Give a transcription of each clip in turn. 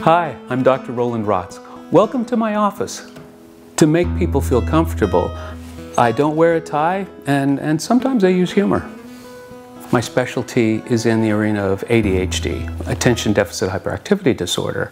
Hi, I'm Dr. Roland Rotz. Welcome to my office. To make people feel comfortable, I don't wear a tie and sometimes I use humor. My specialty is in the arena of ADHD, Attention Deficit Hyperactivity Disorder.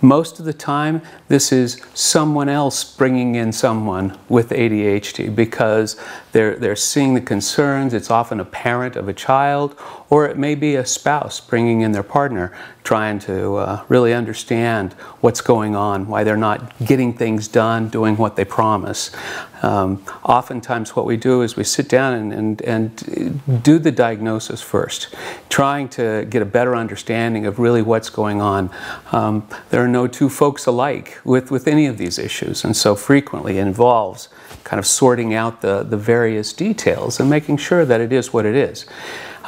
Most of the time, this is someone else bringing in someone with ADHD because they're seeing the concerns. It's often a parent of a child, or it may be a spouse bringing in their partner, trying to really understand what's going on, why they're not getting things done, doing what they promise. Oftentimes what we do is we sit down and do the diagnosis first, trying to get a better understanding of really what's going on. There are no two folks alike with any of these issues, and so frequently it involves kind of sorting out the various details and making sure that it is what it is.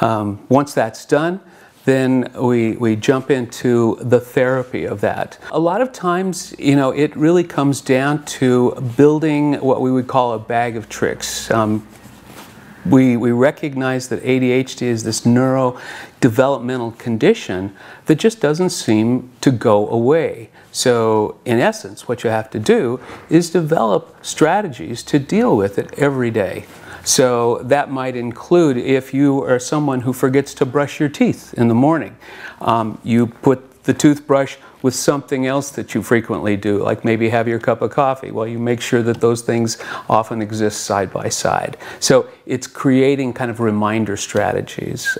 Once that's done, then we jump into the therapy of that. A lot of times, you know, it really comes down to building what we would call a bag of tricks. We recognize that ADHD is this neurodevelopmental condition that just doesn't seem to go away. So in essence, what you have to do is develop strategies to deal with it every day. So that might include if you are someone who forgets to brush your teeth in the morning. You put the toothbrush with something else that you frequently do, like maybe have your cup of coffee. Well, you make sure that those things often exist side by side. So it's creating kind of reminder strategies.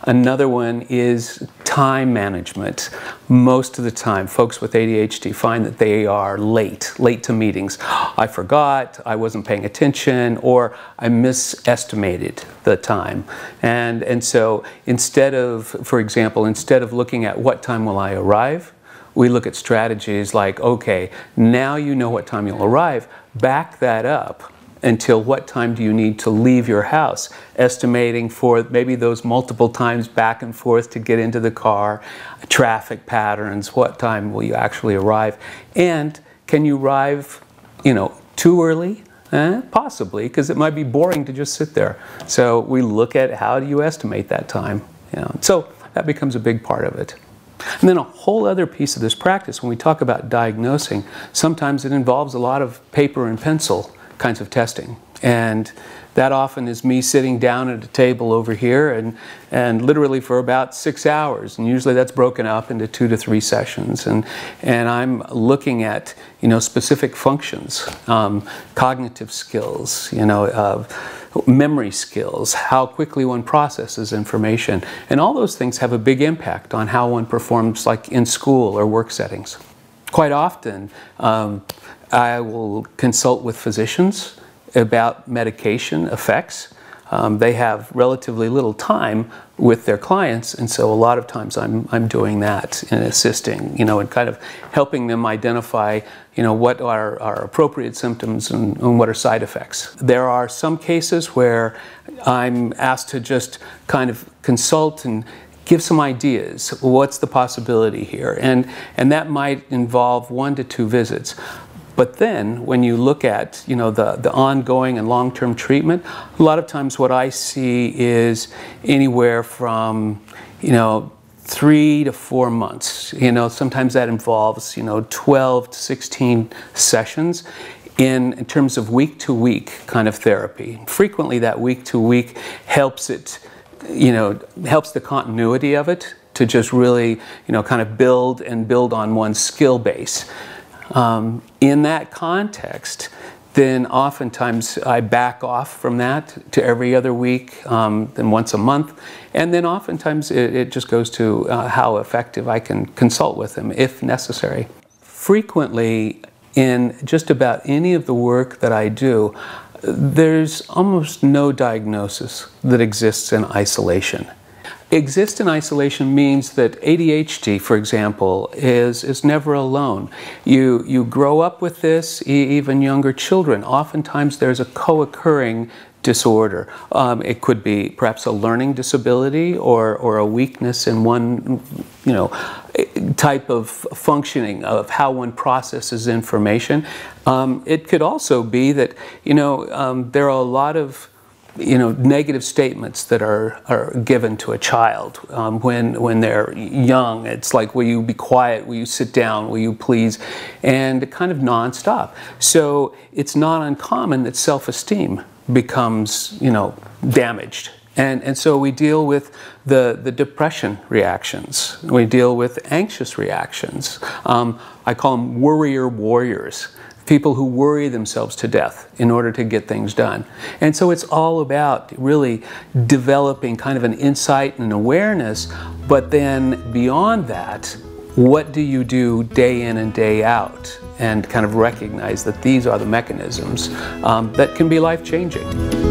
Another one is time management. Most of the time, folks with ADHD find that they are late to meetings. I forgot, I wasn't paying attention, or I misestimated the time. And so instead of, for example, instead of looking at what time will I arrive, we look at strategies like, okay, now you know what time you'll arrive, back that up until what time do you need to leave your house, estimating for maybe those multiple times back and forth to get into the car, traffic patterns, what time will you actually arrive, and can you arrive, you know, too early? Possibly, because it might be boring to just sit there. So we look at how do you estimate that time. You know? So that becomes a big part of it. And then a whole other piece of this practice, when we talk about diagnosing, sometimes it involves a lot of paper and pencil kinds of testing. And that often is me sitting down at a table over here and literally for about 6 hours. And usually that's broken up into 2 to 3 sessions. And I'm looking at, you know, specific functions, cognitive skills, you know, memory skills, how quickly one processes information. And all those things have a big impact on how one performs, like in school or work settings. Quite often, I will consult with physicians about medication effects. They have relatively little time with their clients, and so a lot of times I'm doing that and assisting, you know, and kind of helping them identify, you know, what are appropriate symptoms and what are side effects. There are some cases where I'm asked to just kind of consult and give some ideas. What's the possibility here? And that might involve 1 to 2 visits. But then when you look at, you know, the ongoing and long-term treatment, a lot of times what I see is anywhere from, you know, 3 to 4 months. You know, sometimes that involves, you know, 12 to 16 sessions in terms of week-to-week kind of therapy. Frequently that week-to-week helps it, you know, helps the continuity of it to just really, you know, kind of build on one's skill base. In that context, then oftentimes I back off from that to every other week, then once a month, and then oftentimes it just goes to how effective I can consult with them if necessary. Frequently, in just about any of the work that I do, there's almost no diagnosis that exists in isolation. Exist in isolation means that ADHD, for example, is never alone. You grow up with this, even younger children. Oftentimes there's a co-occurring disorder. It could be perhaps a learning disability or a weakness in one, you know, type of functioning of how one processes information. It could also be that, you know, there are a lot of negative statements that are given to a child when they're young. It's like, will you be quiet? Will you sit down? Will you please? And kind of nonstop. So it's not uncommon that self-esteem becomes, damaged. And so we deal with the depression reactions. We deal with anxious reactions. I call them worrier warriors. People who worry themselves to death in order to get things done. And so it's all about really developing kind of an insight and awareness, but then beyond that, what do you do day in and day out? And kind of recognize that these are the mechanisms that can be life-changing.